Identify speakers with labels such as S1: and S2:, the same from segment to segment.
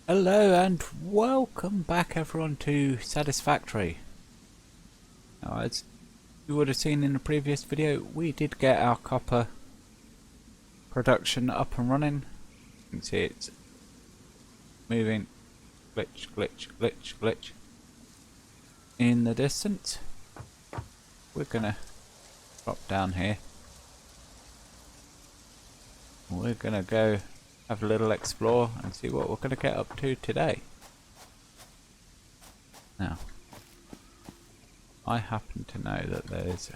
S1: Hello and welcome back everyone to Satisfactory. Now, as you would have seen in the previous video, we did get our copper production up and running. You can see it's moving, glitch, glitch, glitch, glitch in the distance. We're gonna drop down here. We're gonna go have a little explore and see what we're going to get up to today. Now, I happen to know that there's a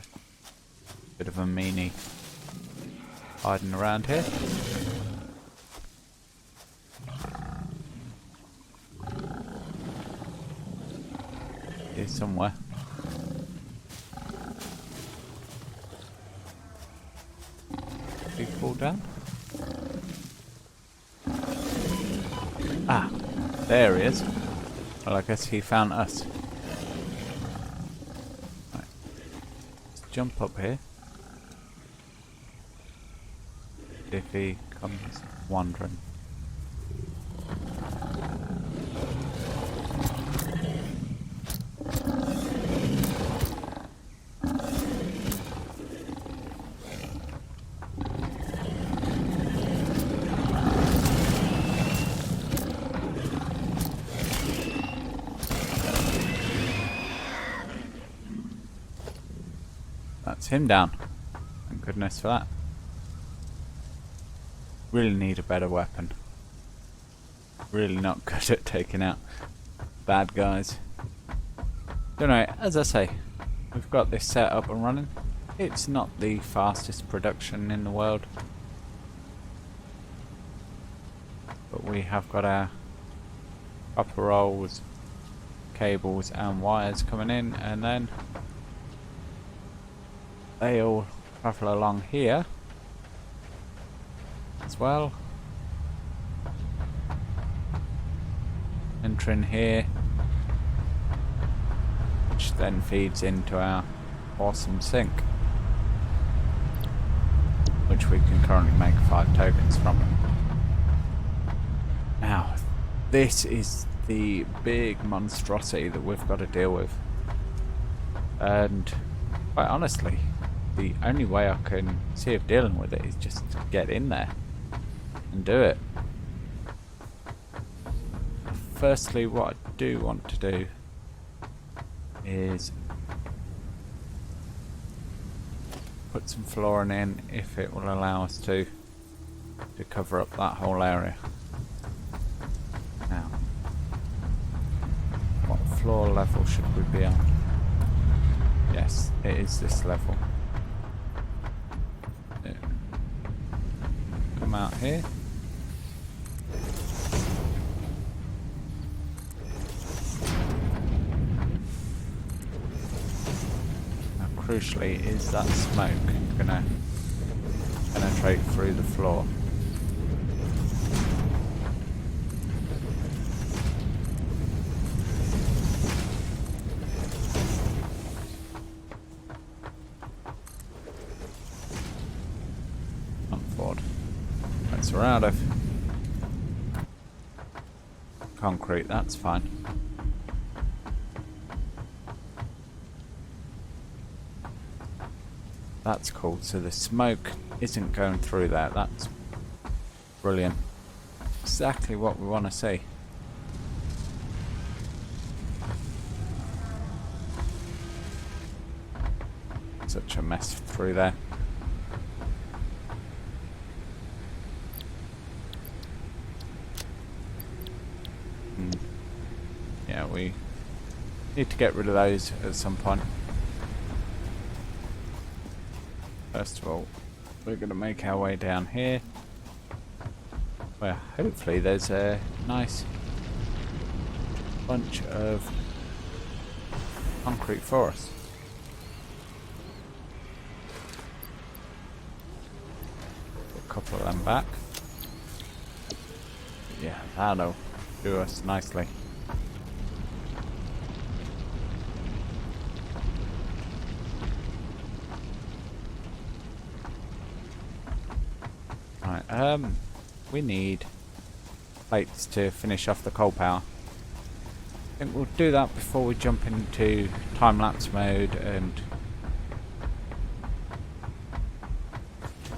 S1: bit of a meanie hiding around here. Here's somewhere. Did he fall down? Ah, there he is. Well, I guess he found us. Right. Let's jump up here. If he comes wandering. That's him down. Thank goodness for that. Really need a better weapon. Really not good at taking out bad guys. Anyway, as I say, we've got this set up and running. It's not the fastest production in the world, but we have got our copper rolls, cables and wires coming in, and then they all travel along here as well. Entering here, which then feeds into our awesome sink, which we can currently make 5 tokens from. Now, this is the big monstrosity that we've got to deal with, and quite honestly, the only way I can see of dealing with it is just to get in there and do it. Firstly, what I do want to do is put some flooring in, if it will allow us to cover up that whole area. Now, what floor level should we be on? Yes, it is this level. Come out here. Now, crucially, is that smoke gonna penetrate through the floor? We're out of concrete, that's fine. That's cool, so the smoke isn't going through there, that's brilliant. Exactly what we want to see. Such a mess through there. Yeah, we need to get rid of those at some point. First of all, we're going to make our way down here, where hopefully there's a nice bunch of concrete for us. Put a couple of them back. Yeah, that'll do us nicely. Right, we need plates to finish off the coal power. I think we'll do that before we jump into time-lapse mode and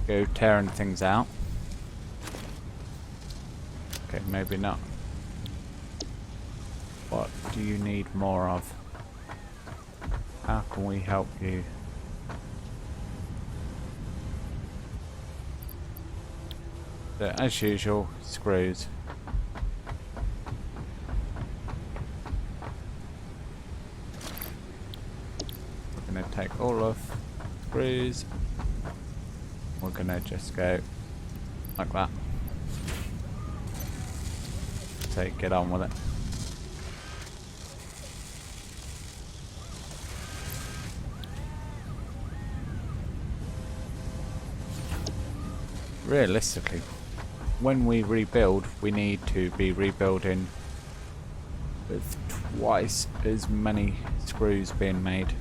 S1: go tearing things out. Okay, maybe not. What do you need more of? How can we help you? So, as usual, screws. We're going to take all of screws. We're going to just go like that. So get on with it. Realistically, when we rebuild, we need to be rebuilding with twice as many screws being made.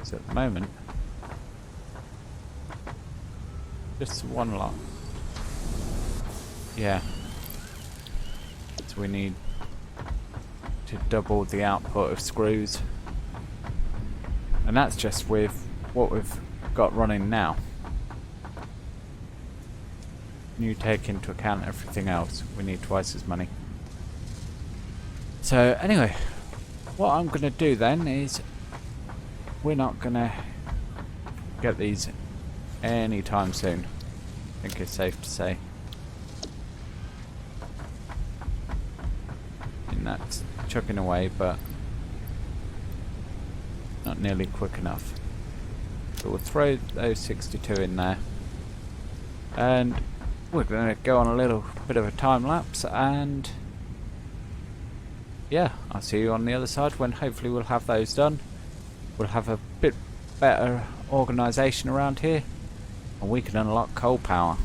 S1: So at the moment, just one lot. Yeah. So we need to double the output of screws. And that's just with what we've got running now. When you take into account everything else, we need twice as many. So anyway, what I'm going to do then is we're not going to get these anytime soon. I think it's safe to say. And that's chucking away, but not nearly quick enough. So we'll throw those 62 in there, and we're going to go on a little bit of a time lapse, and yeah, I'll see you on the other side when hopefully we'll have those done. We'll have a bit better organisation around here, and we can unlock coal power.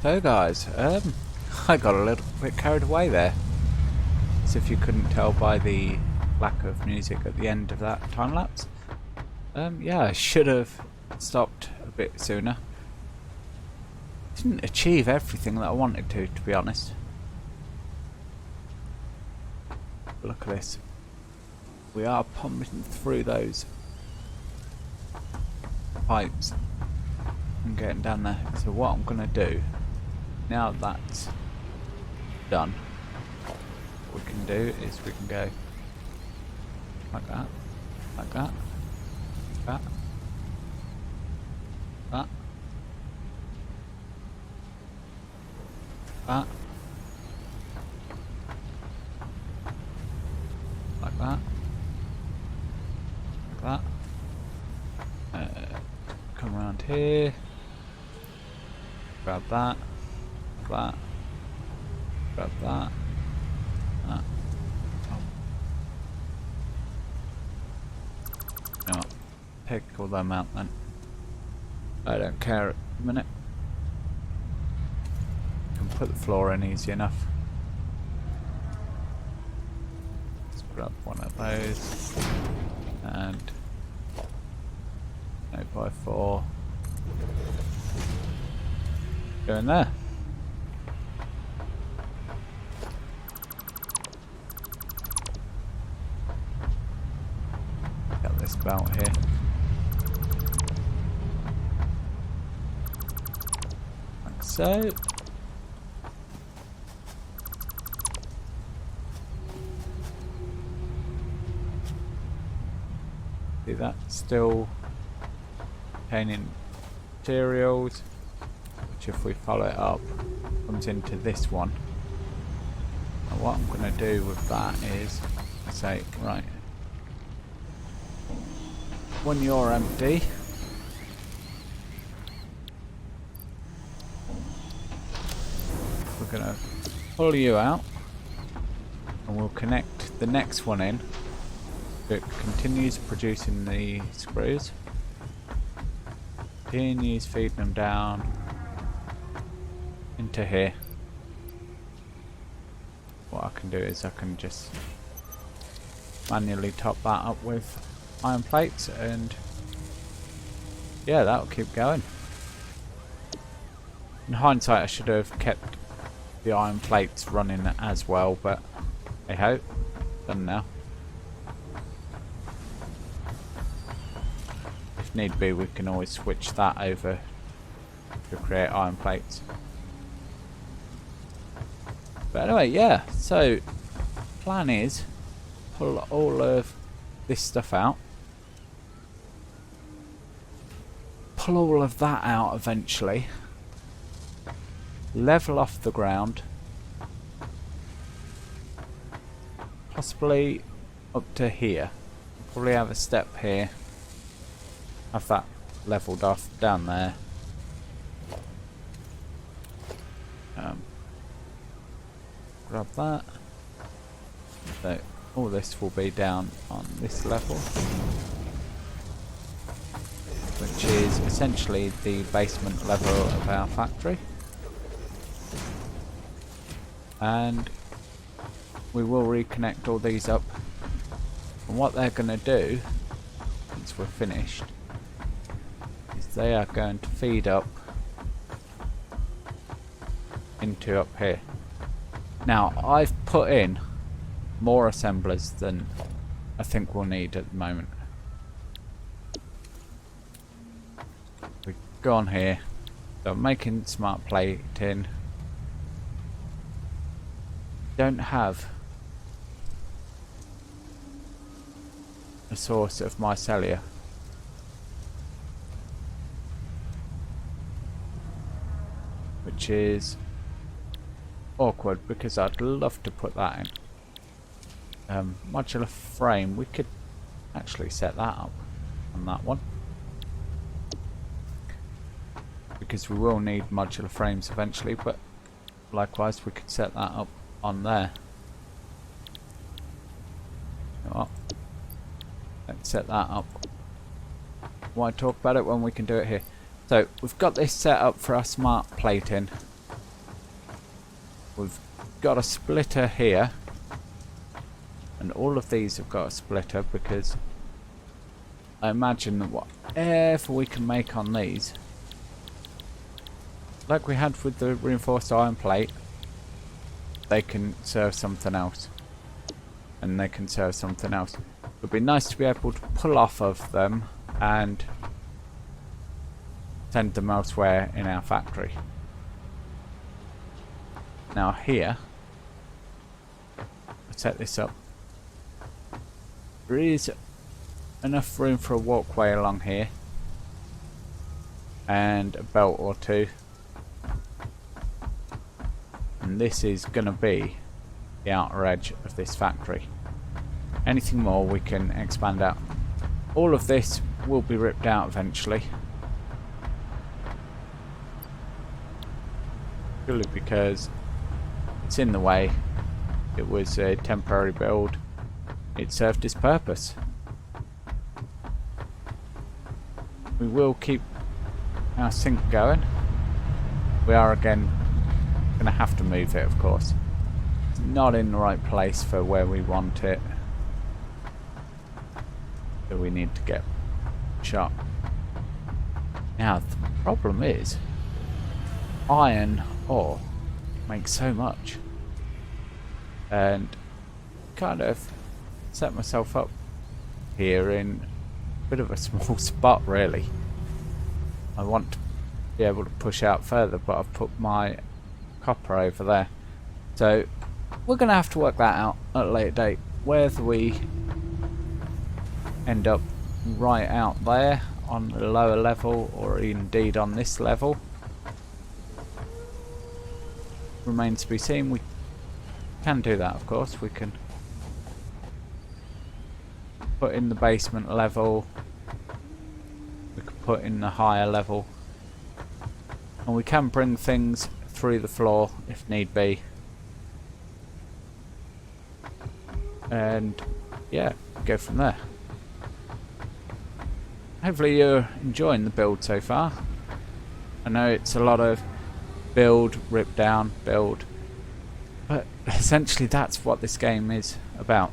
S1: So guys, I got a little bit carried away there. As if you couldn't tell by the lack of music at the end of that time lapse. Yeah, I should have stopped a bit sooner. Didn't achieve everything that I wanted to be honest. Look at this. We are pumping through those pipes and getting down there. So what I'm gonna do, now that's done, what we can do is we can go like that, like that, that, that, that, like that, like that. Come around here, grab that, that, grab that, that. Oh. No, take all them out then. I don't care at the minute. Can put the floor in easy enough. Let's grab one of those and 8x4. Go in there. Got this belt here. Like so. See that still containing materials, which if we follow it up comes into this one. And what I'm going to do with that is say, right, when you're empty, we're going to pull you out and we'll connect the next one in. It continues producing the screws. Continues feeding them down into here. What I can do is I can just manually top that up with iron plates, and yeah, that'll keep going. In hindsight, I should have kept the iron plates running as well, but hey ho, done now. Need be, we can always switch that over to create iron plates. But anyway, yeah, so plan is pull all of this stuff out, pull all of that out eventually, level off the ground, possibly up to here, probably have a step here, have that leveled off down there. Grab that. So all this will be down on this level, which is essentially the basement level of our factory. And we will reconnect all these up. And what they're going to do, once we're finished, they are going to feed up into up here. Now I've put in more assemblers than I think we'll need at the moment. We go on here, so I'm making smart plating. Don't have a source of mycelia. Which is awkward because I'd love to put that in. Modular frame, we could actually set that up on that one, because we will need modular frames eventually, but likewise we could set that up on there. You know what? Let's set that up. Why talk about it when we can do it here? So we've got this set up for our smart plating. we've got a splitter here, and all of these have got a splitter because I imagine that whatever we can make on these, like we had with the reinforced iron plate, they can serve something else, and they can serve something else. It would be nice to be able to pull off of them and send them elsewhere in our factory. Now here, I'll set this up. There is enough room for a walkway along here and a belt or two, and this is going to be the outer edge of this factory. Anything more we can expand out. All of this will be ripped out eventually, purely because it's in the way. It was a temporary build. It served its purpose. We will keep our sink going. We are again going to have to move it, of course. It's not in the right place for where we want it, so we need to get shot. Now the problem is, iron ore makes so much, and kind of set myself up here in a bit of a small spot really. I want to be able to push out further, but I've put my copper over there, so we're going to have to work that out at a later date, whether we end up right out there on the lower level or indeed on this level remains to be seen. We can do that, of course. We can put in the basement level, we can put in the higher level, and we can bring things through the floor if need be, and yeah, go from there. Hopefully you're enjoying the build so far. I know it's a lot of build, rip down, build, but essentially that's what this game is about.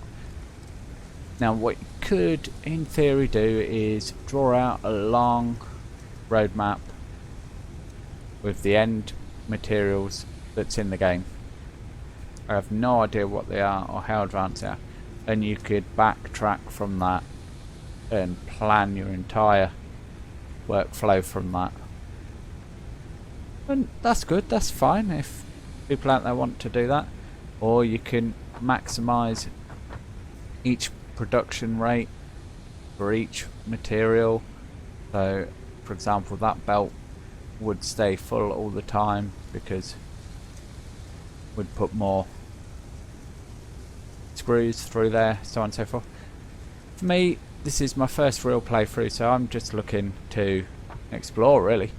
S1: Now what you could in theory do is draw out a long roadmap with the end materials that's in the game. I have no idea what they are or how advanced they are, and you could backtrack from that and plan your entire workflow from that. And that's good, that's fine if people out there want to do that. Or you can maximise each production rate for each material. So for example, that belt would stay full all the time because we'd put more screws through there, so on and so forth. For me, this is my first real playthrough, so I'm just looking to explore really.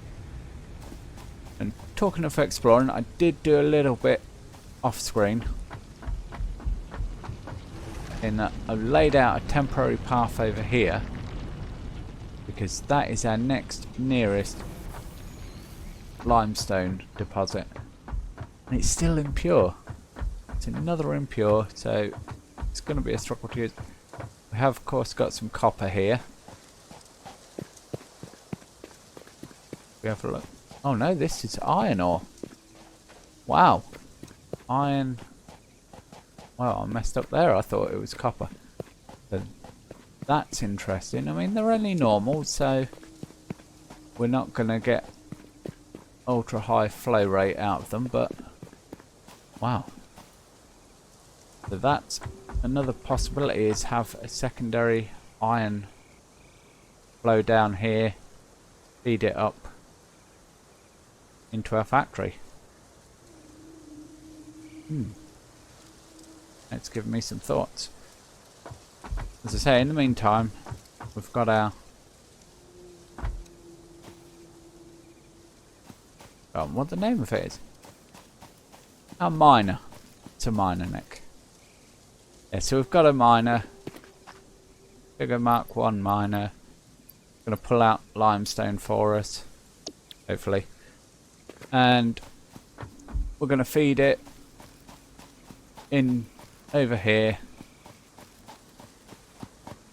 S1: And talking of exploring, I did do a little bit off screen in that I've laid out a temporary path over here because that is our next nearest limestone deposit, and it's still impure. It's another impure, so it's going to be a struggle to use. We have of course got some copper here. We have a look. Oh no, this is iron ore. Wow. Iron. Well, I messed up there. I thought it was copper. But that's interesting. I mean, they're only normal, so we're not going to get ultra high flow rate out of them, but wow. So that's another possibility, is have a secondary iron flow down here, feed it up into our factory. It's given me some thoughts. As I say, in the meantime, we've got our what the name of it is. Our miner. It's a miner, Nick. Yeah, so we've got a miner. Bigger Mark 1 miner. Gonna pull out limestone for us, hopefully. And we're gonna feed it in over here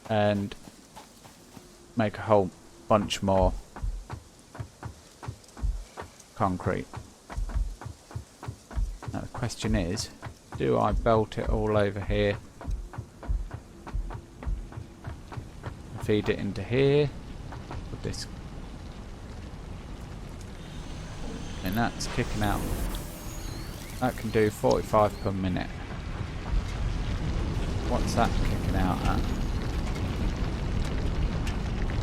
S1: and make a whole bunch more concrete. Now the question is, do I belt it all over here, feed it into here with this, and that's kicking out. That can do 45 per minute. What's that kicking out at?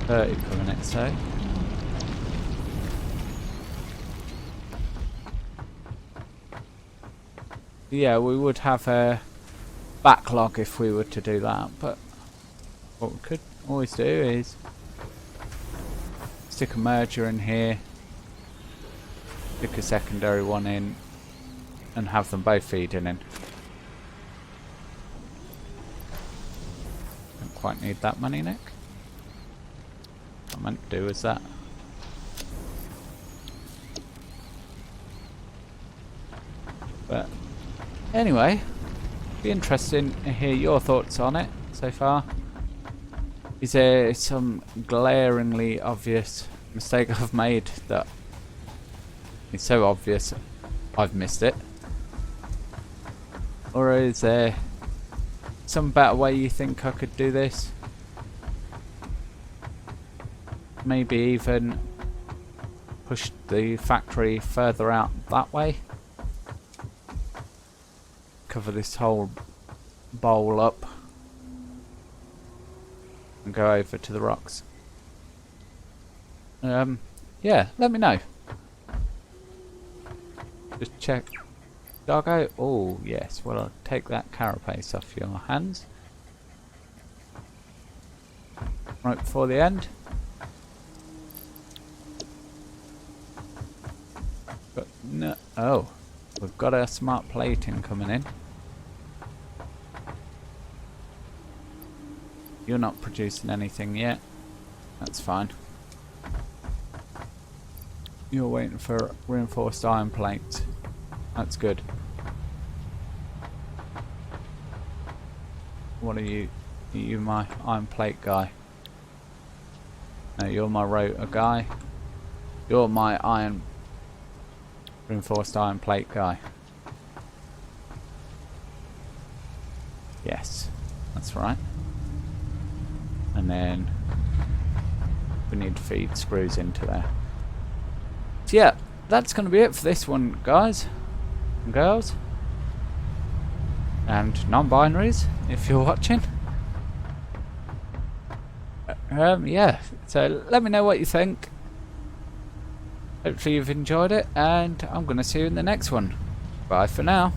S1: 30 per minute, so. Yeah, we would have a backlog if we were to do that, but what we could always do is stick a merger in here, stick a secondary one in, and have them both feeding in. Don't quite need that money, Nick. What I meant to do was that. But anyway, be interesting to hear your thoughts on it so far. Is there some glaringly obvious mistake I've made that is so obvious I've missed it? Or is there some better way you think I could do this? Maybe even push the factory further out that way? Cover this whole bowl up and go over to the rocks. Yeah, let me know. Just check. Doggo? Oh, yes. Well, I'll take that carapace off your hands. Right before the end. But no. Oh, we've got our smart plating coming in. You're not producing anything yet. That's fine. You're waiting for reinforced iron plates. That's good. What are you? Are you my iron plate guy? No, you're my rotor guy. You're my reinforced iron plate guy. Yes, that's right. And then we need to feed screws into there. So yeah, that's going to be it for this one, guys and girls. And non-binaries, if you're watching. Yeah, so let me know what you think. Hopefully you've enjoyed it, and I'm going to see you in the next one. Bye for now.